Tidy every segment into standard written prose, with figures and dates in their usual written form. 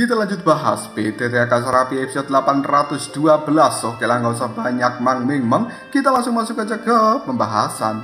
Kita lanjut bahas PTT Kasarapi episode 812. Oke lah, nggak usah banyak mang-ming-meng, kita langsung masuk aja ke pembahasan.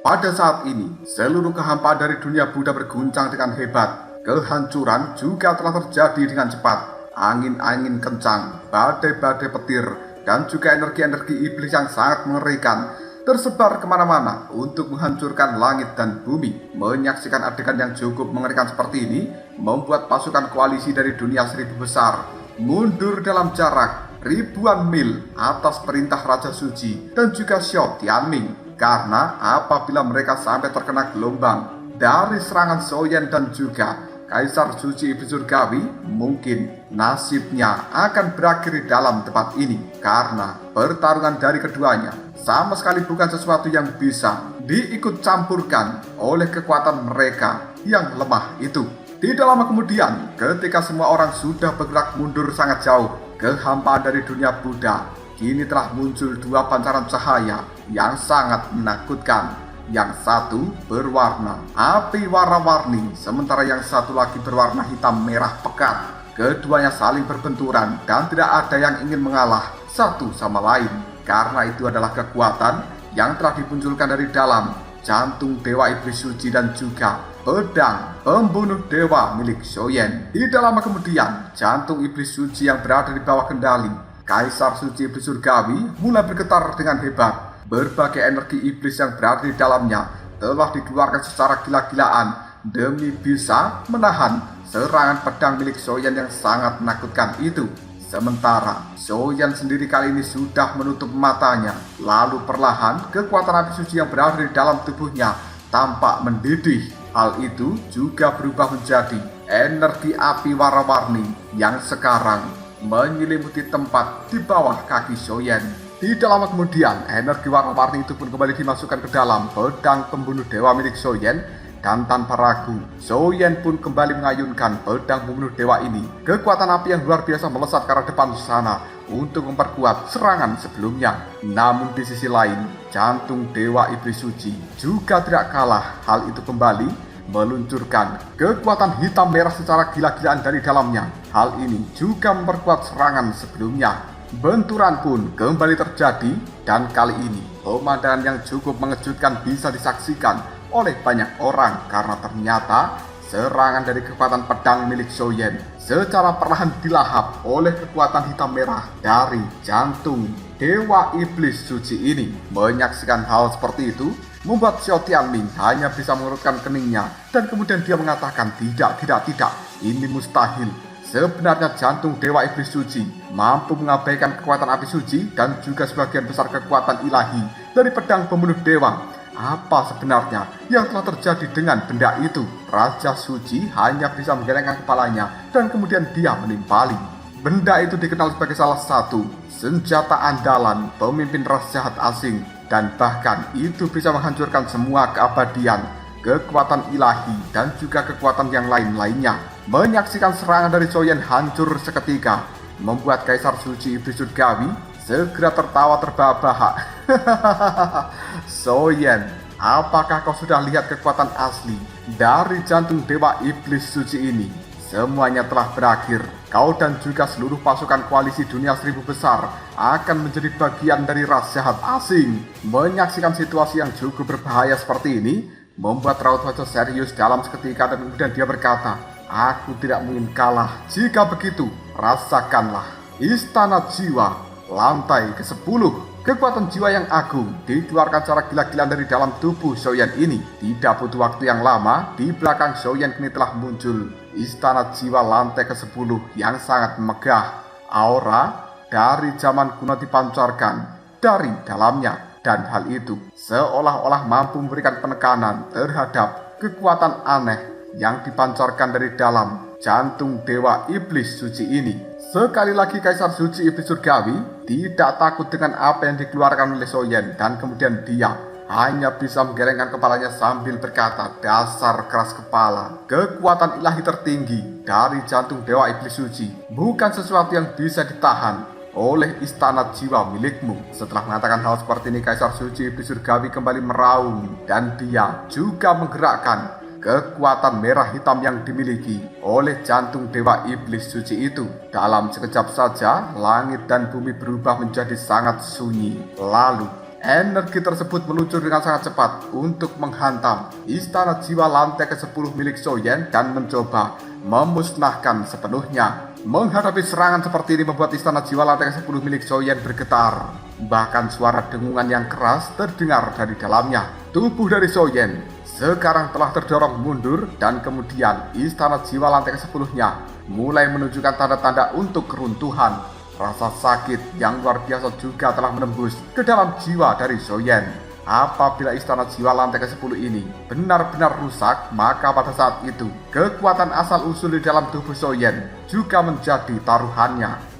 Pada saat ini, seluruh kehampaan dari dunia Buddha berguncang dengan hebat. Kehancuran juga telah terjadi dengan cepat. Angin-angin kencang, badai-badai petir, dan juga energi-energi iblis yang sangat mengerikan tersebar kemana-mana untuk menghancurkan langit dan bumi. Menyaksikan adegan yang cukup mengerikan seperti ini membuat pasukan koalisi dari dunia seribu besar mundur dalam jarak ribuan mil atas perintah Raja Suci dan juga Xiao Tianming, karena apabila mereka sampai terkena gelombang dari serangan Souyan dan juga Kaisar Suci Iblis Surgawi, mungkin nasibnya akan berakhir di dalam tempat ini, karena pertarungan dari keduanya sama sekali bukan sesuatu yang bisa diikut campurkan oleh kekuatan mereka yang lemah itu. Tidak lama kemudian, ketika semua orang sudah bergerak mundur sangat jauh, kehampaan dari dunia Buddha kini telah muncul dua pancaran cahaya yang sangat menakutkan. Yang satu berwarna api warna-warni, sementara yang satu lagi berwarna hitam merah pekat. Keduanya saling berbenturan dan tidak ada yang ingin mengalah satu sama lain, karena itu adalah kekuatan yang telah dimunculkan dari dalam jantung Dewa Iblis Suci dan juga pedang pembunuh dewa milik Souyan. Tidak lama kemudian, jantung Iblis Suci yang berada di bawah kendali Kaisar Suci Iblis Surgawi mulai bergetar dengan hebat. Berbagai energi iblis yang berada di dalamnya telah dikeluarkan secara gila-gilaan demi bisa menahan serangan pedang milik Souyan yang sangat menakutkan itu. Sementara Souyan sendiri kali ini sudah menutup matanya, lalu perlahan kekuatan api suci yang berada di dalam tubuhnya tampak mendidih. Hal itu juga berubah menjadi energi api warna-warni yang sekarang menyelimuti tempat di bawah kaki Souyan. Tidak lama kemudian, energi warna-warni itu pun kembali dimasukkan ke dalam pedang pembunuh dewa milik Souyan, dan tanpa ragu, Souyan pun kembali mengayunkan pedang pembunuh dewa ini. Kekuatan api yang luar biasa melesat ke arah depan sana untuk memperkuat serangan sebelumnya. Namun di sisi lain, jantung Dewa Iblis Suci juga tidak kalah. Hal itu kembali meluncurkan kekuatan hitam merah secara gila-gilaan dari dalamnya. Hal ini juga memperkuat serangan sebelumnya. Benturan pun kembali terjadi, dan kali ini pemandangan yang cukup mengejutkan bisa disaksikan oleh banyak orang, karena ternyata serangan dari kekuatan pedang milik Souyan secara perlahan dilahap oleh kekuatan hitam merah dari jantung Dewa Iblis Suci ini. Menyaksikan hal seperti itu membuat Xiao Tianming hanya bisa mengerutkan keningnya, dan kemudian dia mengatakan tidak, ini mustahil. Sebenarnya jantung Dewa Iblis Suci mampu mengabaikan kekuatan api suci dan juga sebagian besar kekuatan ilahi dari pedang pembunuh dewa. Apa sebenarnya yang telah terjadi dengan benda itu? Raja Suci hanya bisa menggelengkan kepalanya dan kemudian dia menimpali. Benda itu dikenal sebagai salah satu senjata andalan pemimpin ras jahat asing, dan bahkan itu bisa menghancurkan semua keabadian, kekuatan ilahi, dan juga kekuatan yang lain-lainnya. Menyaksikan serangan dari Souyan hancur seketika membuat Kaisar Suci Iblis Surgawi segera tertawa terbahak-bahak. Souyan, apakah kau sudah lihat kekuatan asli dari jantung Dewa Iblis Suci ini? Semuanya telah berakhir. Kau dan juga seluruh pasukan koalisi dunia seribu besar akan menjadi bagian dari ras jahat asing. Menyaksikan situasi yang cukup berbahaya seperti ini membuat raut wajah serius dalam seketika, dan kemudian dia berkata, aku tidak mungkin kalah. Jika begitu, rasakanlah Istana Jiwa lantai ke-10. Kekuatan jiwa yang agung dikeluarkan secara gila-gilaan dari dalam tubuh Souyan ini. Tidak butuh waktu yang lama, di belakang Souyan kini telah muncul Istana Jiwa lantai ke-10 yang sangat megah. Aura dari zaman kuno dipancarkan dari dalamnya, dan hal itu seolah-olah mampu memberikan penekanan terhadap kekuatan aneh yang dipancarkan dari dalam jantung Dewa Iblis Suci ini. Sekali lagi Kaisar Suci Iblis Surgawi tidak takut dengan apa yang dikeluarkan oleh Souyan, dan kemudian dia hanya bisa menggelengkan kepalanya sambil berkata, dasar keras kepala. Kekuatan ilahi tertinggi dari jantung Dewa Iblis Suci bukan sesuatu yang bisa ditahan oleh istana jiwa milikmu. Setelah mengatakan hal seperti ini, Kaisar Suci Iblis Surgawi kembali meraung dan dia juga menggerakkan kekuatan merah hitam yang dimiliki oleh jantung dewa iblis suci itu. Dalam sekejap saja, langit dan bumi berubah menjadi sangat sunyi. Lalu, energi tersebut meluncur dengan sangat cepat untuk menghantam istana jiwa lantai ke-10 milik Soyen dan mencoba memusnahkan sepenuhnya. Menghadapi serangan seperti ini membuat istana jiwa lantai ke-10 milik Soyen bergetar. Bahkan suara dengungan yang keras terdengar dari dalamnya. Tubuh dari Soyen sekarang telah terdorong mundur dan kemudian istana jiwa lantai ke-10-nya mulai menunjukkan tanda-tanda untuk keruntuhan. Rasa sakit yang luar biasa juga telah menembus ke dalam jiwa dari Soyen. Apabila istana jiwa lantai ke-10 ini benar-benar rusak, maka pada saat itu kekuatan asal-usul di dalam tubuh Soyen juga menjadi taruhannya.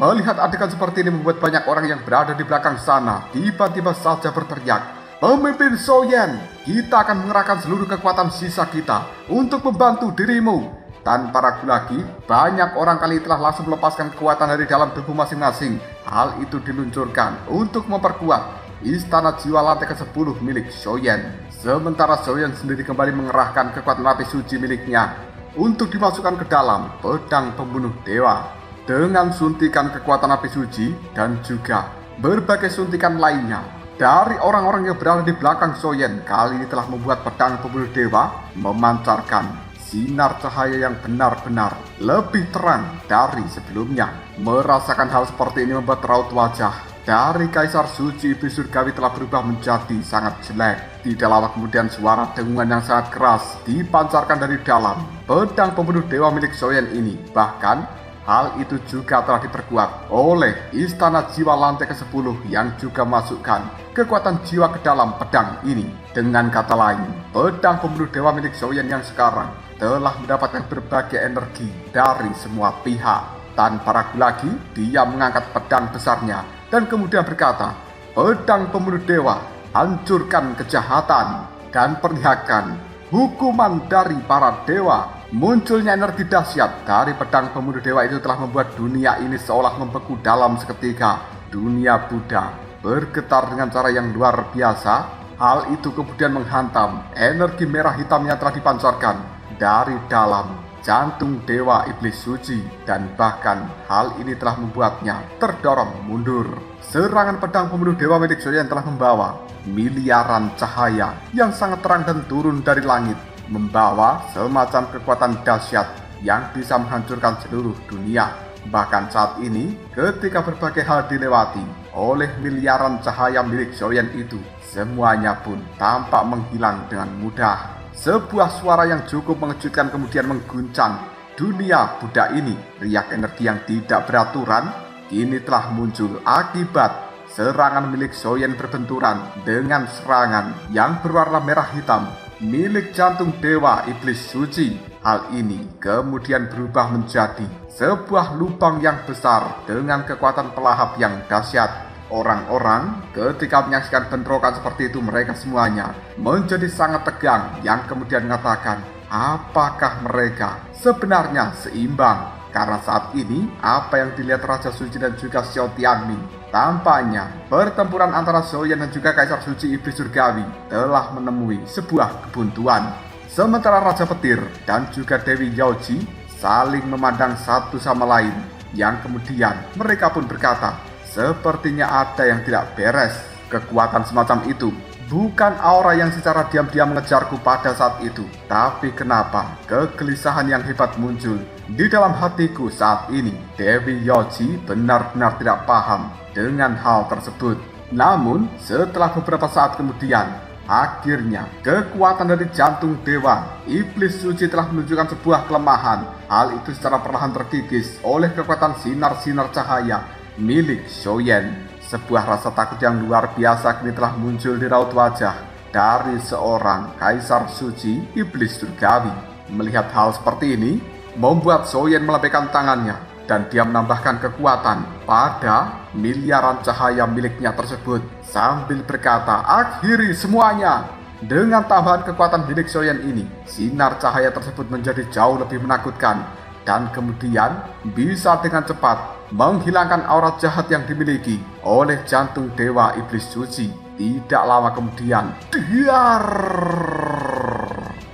Melihat adegan seperti ini membuat banyak orang yang berada di belakang sana tiba-tiba saja berteriak, "Pemimpin Soyen, kita akan mengerahkan seluruh kekuatan sisa kita untuk membantu dirimu." Tanpa ragu lagi, banyak orang kali telah langsung melepaskan kekuatan dari dalam tubuh masing-masing. Hal itu diluncurkan untuk memperkuat istana jiwa lantai ke-10 milik Soyen. Sementara Soyen sendiri kembali mengerahkan kekuatan api suci miliknya untuk dimasukkan ke dalam pedang pembunuh dewa. Dengan suntikan kekuatan api suci dan juga berbagai suntikan lainnya dari orang-orang yang berada di belakang Soyen, kali ini telah membuat pedang pembunuh dewa memancarkan sinar cahaya yang benar-benar lebih terang dari sebelumnya. Merasakan hal seperti ini membuat raut wajah dari Kaisar Suci Iblis Surgawi telah berubah menjadi sangat jelek. Tidak lama kemudian suara dengungan yang sangat keras dipancarkan dari dalam pedang pembunuh dewa milik Soyen ini. Bahkan hal itu juga telah diperkuat oleh istana jiwa lantai ke-10 yang juga masukkan kekuatan jiwa ke dalam pedang ini. Dengan kata lain, pedang pembunuh dewa milik Soyen yang sekarang telah mendapatkan berbagai energi dari semua pihak. Tanpa ragu lagi, dia mengangkat pedang besarnya dan kemudian berkata, "Pedang pembunuh dewa, hancurkan kejahatan dan perlihatkan hukuman dari para dewa." Munculnya energi dahsyat dari pedang pembunuh dewa itu telah membuat dunia ini seolah membeku dalam seketika. Dunia Buddha bergetar dengan cara yang luar biasa. Hal itu kemudian menghantam energi merah hitam yang telah dipancarkan dari dalam jantung dewa iblis suci, dan bahkan hal ini telah membuatnya terdorong mundur. Serangan pedang pembunuh dewa milik Soyen telah membawa miliaran cahaya yang sangat terang dan turun dari langit, membawa semacam kekuatan dahsyat yang bisa menghancurkan seluruh dunia. Bahkan saat ini, ketika berbagai hal dilewati oleh miliaran cahaya milik Soyen itu, semuanya pun tampak menghilang dengan mudah. Sebuah suara yang cukup mengejutkan kemudian mengguncang dunia Buddha ini. Riak energi yang tidak beraturan kini telah muncul akibat serangan milik Soyen berbenturan dengan serangan yang berwarna merah hitam milik jantung dewa iblis suci. Hal ini kemudian berubah menjadi sebuah lubang yang besar dengan kekuatan pelahap yang dahsyat. Orang-orang ketika menyaksikan bentrokan seperti itu, mereka semuanya menjadi sangat tegang, yang kemudian mengatakan, apakah mereka sebenarnya seimbang? Karena saat ini apa yang dilihat Raja Suci dan juga Xiao Tianming, tampaknya pertempuran antara Soyen dan juga Kaisar Suci Iblis Surgawi telah menemui sebuah kebuntuan. Sementara Raja Petir dan juga Dewi Yaoji saling memandang satu sama lain, yang kemudian mereka pun berkata, sepertinya ada yang tidak beres. Kekuatan semacam itu bukan aura yang secara diam-diam mengejarku pada saat itu, tapi kenapa kegelisahan yang hebat muncul di dalam hatiku saat ini. Dewi Yaoji benar-benar tidak paham dengan hal tersebut. Namun setelah beberapa saat kemudian, akhirnya kekuatan dari jantung dewa iblis suci telah menunjukkan sebuah kelemahan. Hal itu secara perlahan terkikis oleh kekuatan sinar-sinar cahaya milik Soyen. Sebuah rasa takut yang luar biasa kini telah muncul di raut wajah dari seorang Kaisar Suci Iblis Surgawi. Melihat hal seperti ini membuat Soyen melambaikan tangannya dan dia menambahkan kekuatan pada miliaran cahaya miliknya tersebut sambil berkata, "Akhiri semuanya." Dengan tambahan kekuatan milik Soyen ini, sinar cahaya tersebut menjadi jauh lebih menakutkan dan kemudian bisa dengan cepat menghilangkan aura jahat yang dimiliki oleh jantung Dewa Iblis Suci. Tidak lama kemudian, diar!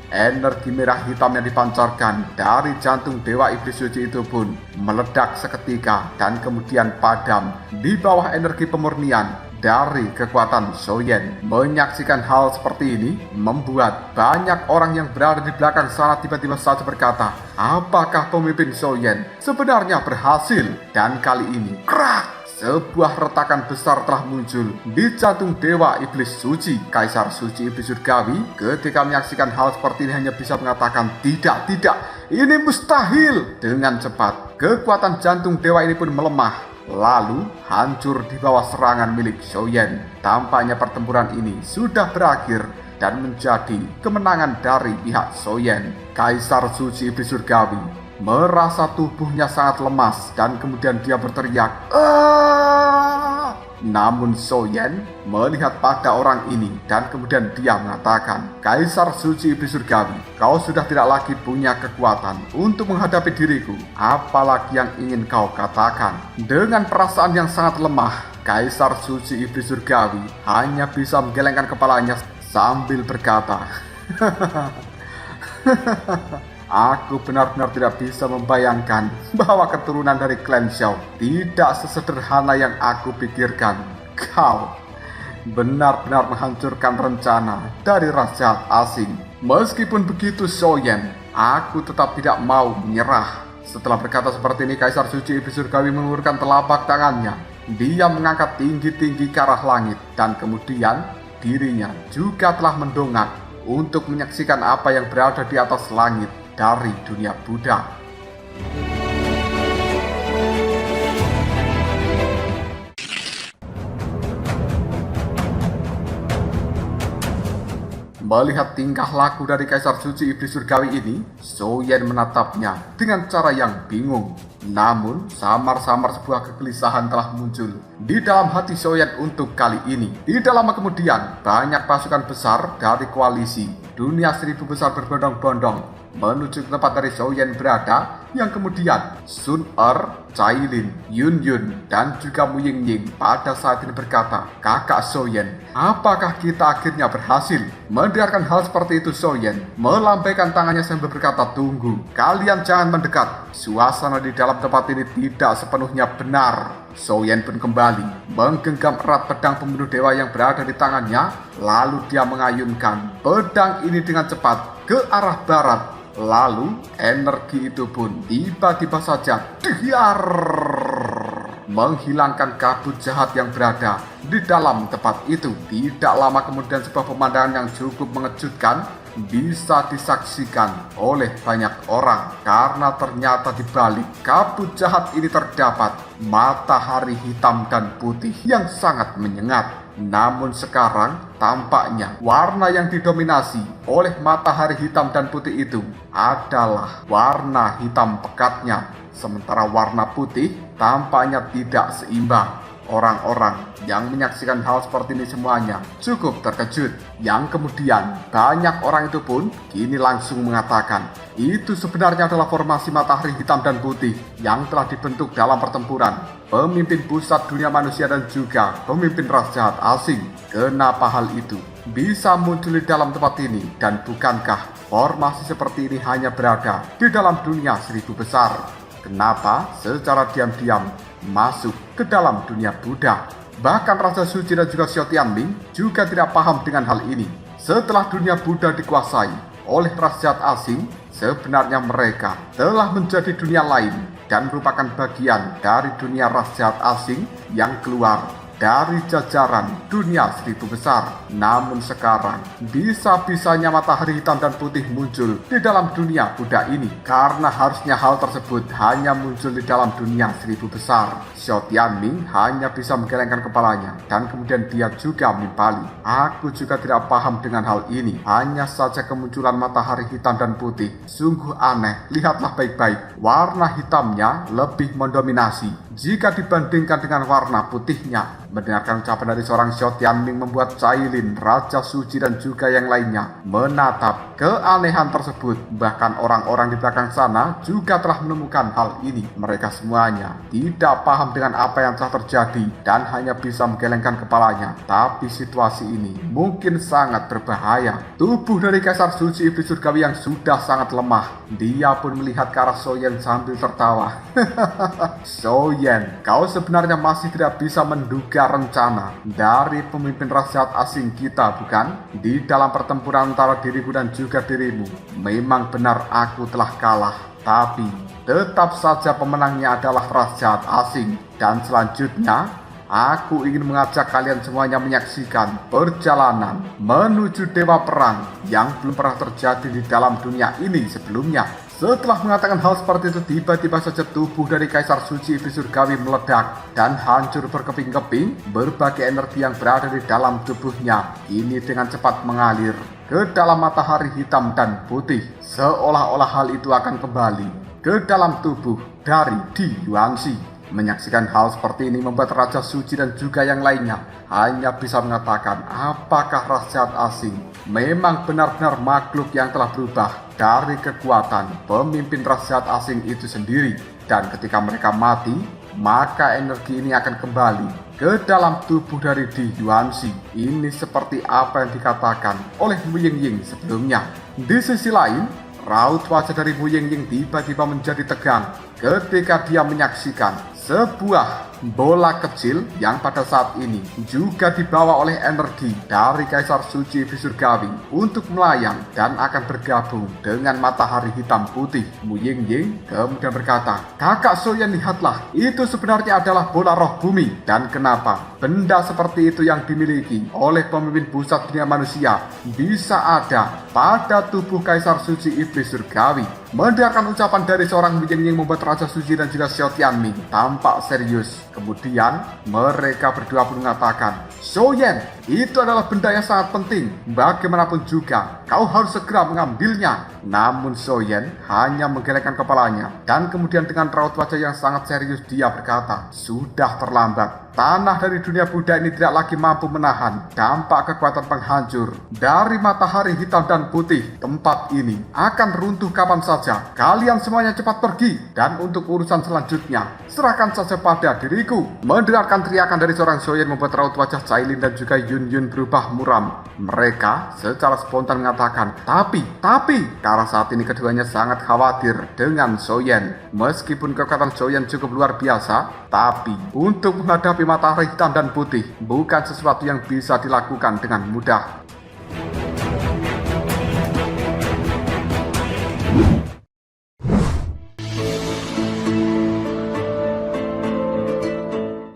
Energi merah hitam yang dipancarkan dari jantung Dewa Iblis Suci itu pun meledak seketika dan kemudian padam di bawah energi pemurnian dari kekuatan Soyen. Menyaksikan hal seperti ini membuat banyak orang yang berada di belakang sana tiba-tiba saja berkata, apakah pemimpin Soyen sebenarnya berhasil? Dan kali ini, krak! Sebuah retakan besar telah muncul di jantung Dewa Iblis Suci. Kaisar Suci Iblis Surgawi ketika menyaksikan hal seperti ini hanya bisa mengatakan, tidak, ini mustahil. Dengan cepat, kekuatan jantung dewa ini pun melemah, lalu hancur di bawah serangan milik Soyen. Tampaknya pertempuran ini sudah berakhir dan menjadi kemenangan dari pihak Soyen. Kaisar Suci Iblis Surgawi merasa tubuhnya sangat lemas dan kemudian dia berteriak, "Ah!" Namun Soyen melihat pada orang ini dan kemudian dia mengatakan, "Kaisar Suci Iblis Surgawi, kau sudah tidak lagi punya kekuatan untuk menghadapi diriku. Apalagi yang ingin kau katakan?" Dengan perasaan yang sangat lemah, Kaisar Suci Iblis Surgawi hanya bisa menggelengkan kepalanya sambil berkata, "Aku benar-benar tidak bisa membayangkan bahwa keturunan dari klan Xiao tidak sesederhana yang aku pikirkan. Kau benar-benar menghancurkan rencana dari raja asing." Meskipun begitu Soyen, aku tetap tidak mau menyerah. Setelah berkata seperti ini, Kaisar Suci Iblis Surgawi mengulurkan telapak tangannya. Dia mengangkat tinggi-tinggi ke arah langit dan kemudian dirinya juga telah mendongak untuk menyaksikan apa yang berada di atas langit dari dunia Buddha. Melihat tingkah laku dari Kaisar Suci Iblis Surgawi ini, Soyen menatapnya dengan cara yang bingung. Namun, samar-samar sebuah kegelisahan telah muncul di dalam hati Soyen untuk kali ini. Tidak lama kemudian, banyak pasukan besar dari koalisi Dunia Seribu Besar berbondong-bondong menuju ke tempat dari Soyen berada, yang kemudian Sun Er, Cailin, Yun Yun, dan juga Mu Ying pada saat ini berkata, "Kakak Soyen, apakah kita akhirnya berhasil?" Mendengarkan hal seperti itu, Soyen melambaikan tangannya sambil berkata, "Tunggu, kalian jangan mendekat. Suasana di dalam tempat ini tidak sepenuhnya benar." Soyen pun kembali menggenggam erat pedang pembunuh dewa yang berada di tangannya, lalu dia mengayunkan pedang ini dengan cepat ke arah barat. Lalu energi itu pun tiba-tiba saja diar, menghilangkan kabut jahat yang berada di dalam tempat itu. Tidak lama kemudian sebuah pemandangan yang cukup mengejutkan bisa disaksikan oleh banyak orang, karena ternyata di balik kabut jahat ini terdapat matahari hitam dan putih yang sangat menyengat. Namun sekarang tampaknya warna yang didominasi oleh matahari hitam dan putih itu adalah warna hitam pekatnya, sementara warna putih tampaknya tidak seimbang. Orang-orang yang menyaksikan hal seperti ini semuanya cukup terkejut, yang kemudian banyak orang itu pun kini langsung mengatakan itu sebenarnya adalah formasi matahari hitam dan putih yang telah dibentuk dalam pertempuran pemimpin pusat dunia manusia dan juga pemimpin ras jahat asing. Kenapa hal itu bisa muncul di dalam tempat ini, dan bukankah formasi seperti ini hanya berada di dalam dunia seribu besar? Kenapa secara diam-diam masuk ke dalam dunia Buddha? Bahkan Raja Suci dan juga Xiao Tianming juga tidak paham dengan hal ini. Setelah dunia Buddha dikuasai oleh ras jahat asing, sebenarnya mereka telah menjadi dunia lain dan merupakan bagian dari dunia ras jahat asing yang keluar dari jajaran dunia seribu besar. Namun sekarang bisa-bisanya matahari hitam dan putih muncul di dalam dunia Buddha ini, karena harusnya hal tersebut hanya muncul di dalam dunia seribu besar. Xiao Tianming hanya bisa menggelengkan kepalanya dan kemudian dia juga menimpali. Aku juga tidak paham dengan hal ini. Hanya saja kemunculan matahari hitam dan putih sungguh aneh. Lihatlah baik-baik, warna hitamnya lebih mendominasi jika dibandingkan dengan warna putihnya. Mendengarkan ucapan dari seorang Xiao Tianming membuat Cailin, Raja Suci dan juga yang lainnya menatap keanehan tersebut. Bahkan orang-orang di belakang sana juga telah menemukan hal ini. Mereka semuanya tidak paham dengan apa yang telah terjadi dan hanya bisa menggelengkan kepalanya. Tapi situasi ini mungkin sangat berbahaya. Tubuh dari Kaisar Suci Iblis Surgawi yang sudah sangat lemah, dia pun melihat ke arah Soyen sambil tertawa. Soyen, kau sebenarnya masih tidak bisa menduga rencana dari pemimpin rakyat asing kita, bukan? Di dalam pertempuran antara diriku dan juga dirimu, memang benar aku telah kalah, tapi tetap saja pemenangnya adalah rakyat asing. Dan selanjutnya, aku ingin mengajak kalian semuanya menyaksikan perjalanan menuju Dewa Perang yang belum pernah terjadi di dalam dunia ini sebelumnya. Setelah mengatakan hal seperti itu, tiba-tiba saja tubuh dari Kaisar Suci Iblis Surgawi meledak dan hancur berkeping-keping. Berbagai energi yang berada di dalam tubuhnya ini dengan cepat mengalir ke dalam matahari hitam dan putih, seolah-olah hal itu akan kembali ke dalam tubuh dari Di Yuanxi. Menyaksikan hal seperti ini membuat Raja Suci dan juga yang lainnya hanya bisa mengatakan, apakah rakyat asing memang benar-benar makhluk yang telah berubah dari kekuatan pemimpin rakyat asing itu sendiri. Dan ketika mereka mati, maka energi ini akan kembali ke dalam tubuh dari Di Yuanxi. Ini seperti apa yang dikatakan oleh Mu Yingying sebelumnya. Di sisi lain, raut wajah dari Mu Yingying tiba-tiba menjadi tegang ketika dia menyaksikan sebuah bola kecil yang pada saat ini juga dibawa oleh energi dari Kaisar Suci Iblis Surgawi untuk melayang dan akan bergabung dengan matahari hitam putih. Mu Yingying kemudian berkata, "Kakak Soyen, lihatlah, itu sebenarnya adalah bola roh bumi. Dan kenapa benda seperti itu yang dimiliki oleh pemimpin pusat dunia manusia bisa ada pada tubuh Kaisar Suci Iblis Surgawi?" Mendengarkan ucapan dari seorang Mu Yingying membuat Raja Suci dan juga Xiao Tianming tampak serius. Kemudian mereka berdua pun mengatakan, "Soyen, itu adalah benda yang sangat penting. Bagaimanapun juga, kau harus segera mengambilnya." Namun Soyen hanya menggelengkan kepalanya dan kemudian dengan raut wajah yang sangat serius dia berkata, "Sudah terlambat. Tanah dari dunia Buddha ini tidak lagi mampu menahan dampak kekuatan penghancur dari matahari hitam dan putih. Tempat ini akan runtuh kapan saja. Kalian semuanya cepat pergi, dan untuk urusan selanjutnya serahkan saja pada diriku." Mendengarkan teriakan dari seorang Soyen membuat raut wajah Cailin dan juga Yun Yun berubah muram. Mereka secara spontan mengatakan, tapi karena saat ini keduanya sangat khawatir dengan Soyen. Meskipun kekuatan Soyen cukup luar biasa, tapi untuk menghadapi matahari hitam dan putih bukan sesuatu yang bisa dilakukan dengan mudah.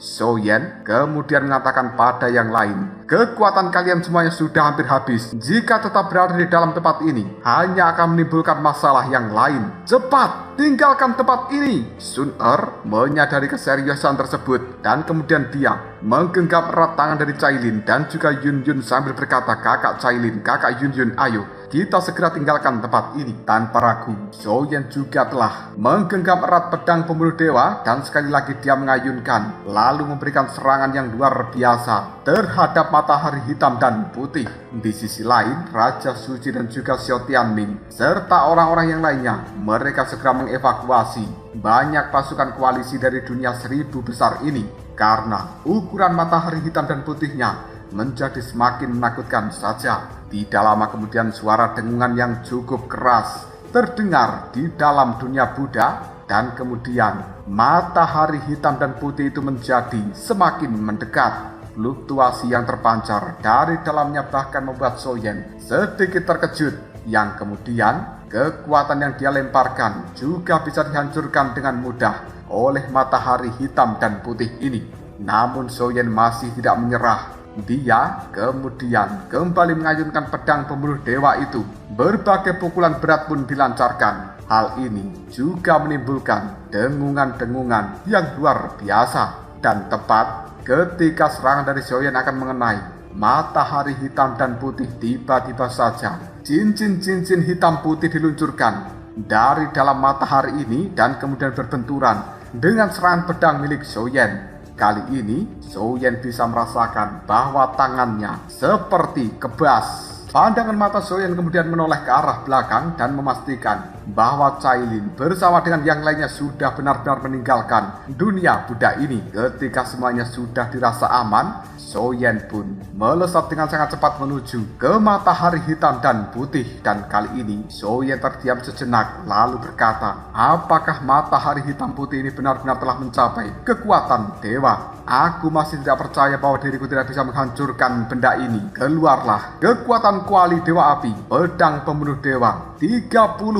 Soyen kemudian mengatakan pada yang lain, "Kekuatan kalian semuanya sudah hampir habis. Jika tetap berada di dalam tempat ini, hanya akan menimbulkan masalah yang lain. Cepat, tinggalkan tempat ini." Sun Er menyadari keseriusan tersebut dan kemudian dia menggenggam erat tangan dari Cailin dan juga Yun Yun sambil berkata, "Kakak Cailin, kakak Yun Yun, ayo kita segera tinggalkan tempat ini." Tanpa ragu, Soyen juga telah menggenggam erat pedang pembunuh dewa dan sekali lagi dia mengayunkan lalu memberikan serangan yang luar biasa terhadap matahari hitam dan putih. Di sisi lain, Raja Suci dan juga Xiao Tianming serta orang-orang yang lainnya, mereka segera mengevakuasi banyak pasukan koalisi dari dunia seribu besar ini karena ukuran matahari hitam dan putihnya menjadi semakin menakutkan saja. Tidak lama kemudian suara dengungan yang cukup keras terdengar di dalam dunia Buddha dan kemudian matahari hitam dan putih itu menjadi semakin mendekat. Fluktuasi yang terpancar dari dalamnya bahkan membuat Soyen sedikit terkejut, yang kemudian kekuatan yang dia lemparkan juga bisa dihancurkan dengan mudah oleh matahari hitam dan putih ini. Namun Soyen masih tidak menyerah. Dia kemudian kembali mengayunkan pedang pembunuh dewa itu. Berbagai pukulan berat pun dilancarkan. Hal ini juga menimbulkan dengungan-dengungan yang luar biasa. Dan tepat ketika serangan dari Soyen akan mengenai matahari hitam dan putih, tiba-tiba saja cincin-cincin hitam putih diluncurkan dari dalam matahari ini dan kemudian berbenturan dengan serangan pedang milik Soyen. Kali ini Soyen bisa merasakan bahwa tangannya seperti kebas. Pandangan mata Soyen kemudian menoleh ke arah belakang dan memastikan bahwa Cailin bersama dengan yang lainnya sudah benar-benar meninggalkan dunia budak ini. Ketika semuanya sudah dirasa aman, Soyen pun melesat dengan sangat cepat menuju ke matahari hitam dan putih. Dan kali ini Soyen terdiam sejenak lalu berkata, apakah matahari hitam putih ini benar-benar telah mencapai kekuatan dewa? Aku masih tidak percaya bahwa diriku tidak bisa menghancurkan benda ini. Keluarlah kekuatan kuali dewa api, pedang pembunuh dewa, 30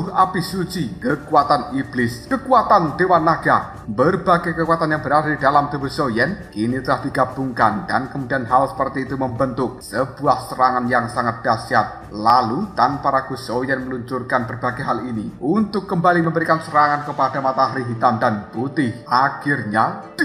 api suci, kekuatan iblis, kekuatan dewa naga. Berbagai kekuatan yang berada di dalam tubuh Soyen kini telah digabungkan dan kemudian hal seperti itu membentuk sebuah serangan yang sangat dahsyat. Lalu tanpa ragu Soyen meluncurkan berbagai hal ini untuk kembali memberikan serangan kepada matahari hitam dan putih. Akhirnya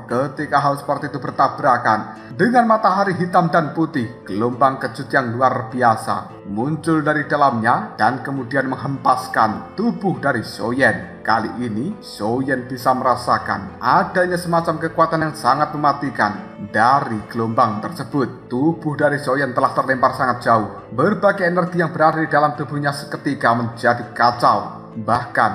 ketika hal seperti itu bertabrakan dengan matahari hitam dan putih, gelombang kejut yang luar biasa muncul dari dalamnya dan kemudian menghempaskan tubuh dari Soyen. Kali ini Soyen bisa merasakan adanya semacam kekuatan yang sangat mematikan dari gelombang tersebut. Tubuh dari Soyen telah terlempar sangat jauh. Berbagai energi yang berada di dalam tubuhnya seketika menjadi kacau. Bahkan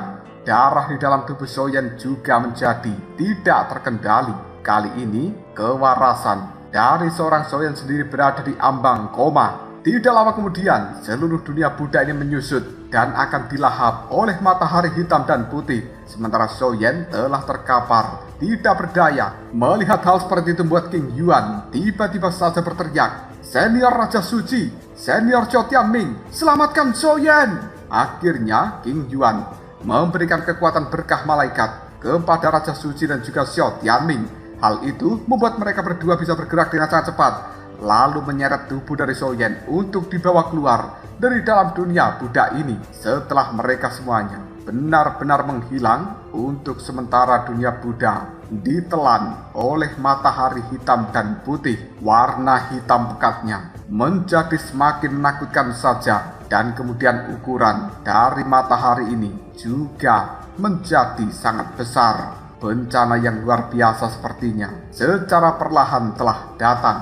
darah di dalam tubuh Soyen juga menjadi tidak terkendali. Kali ini kewarasan dari seorang Soyen sendiri berada di ambang koma. Tidak lama kemudian seluruh dunia budak ini menyusut dan akan dilahap oleh matahari hitam dan putih. Sementara Soyen telah terkapar, tidak berdaya. Melihat hal seperti itu membuat King Yuan tiba-tiba saja berteriak, "Senior Raja Suci, Senior Zhou Tianming, selamatkan Soyen!" Akhirnya King Yuan memberikan kekuatan berkah malaikat kepada Raja Suci dan juga Zhou Tianming. Hal itu membuat mereka berdua bisa bergerak dengan sangat cepat, lalu menyeret tubuh dari Soyen untuk dibawa keluar dari dalam dunia budak ini. Setelah mereka semuanya benar-benar menghilang, untuk sementara dunia budak ditelan oleh matahari hitam dan putih. Warna hitam pekatnya menjadi semakin menakutkan saja, dan kemudian ukuran dari matahari ini juga menjadi sangat besar. Bencana yang luar biasa sepertinya secara perlahan telah datang.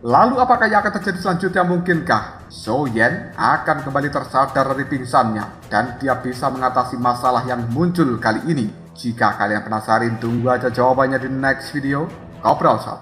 Lalu apakah yang akan terjadi selanjutnya? Mungkinkah Soyen akan kembali tersadar dari pingsannya dan dia bisa mengatasi masalah yang muncul kali ini? Jika kalian penasaran, tunggu aja jawabannya di next video. Ngobrol Sob.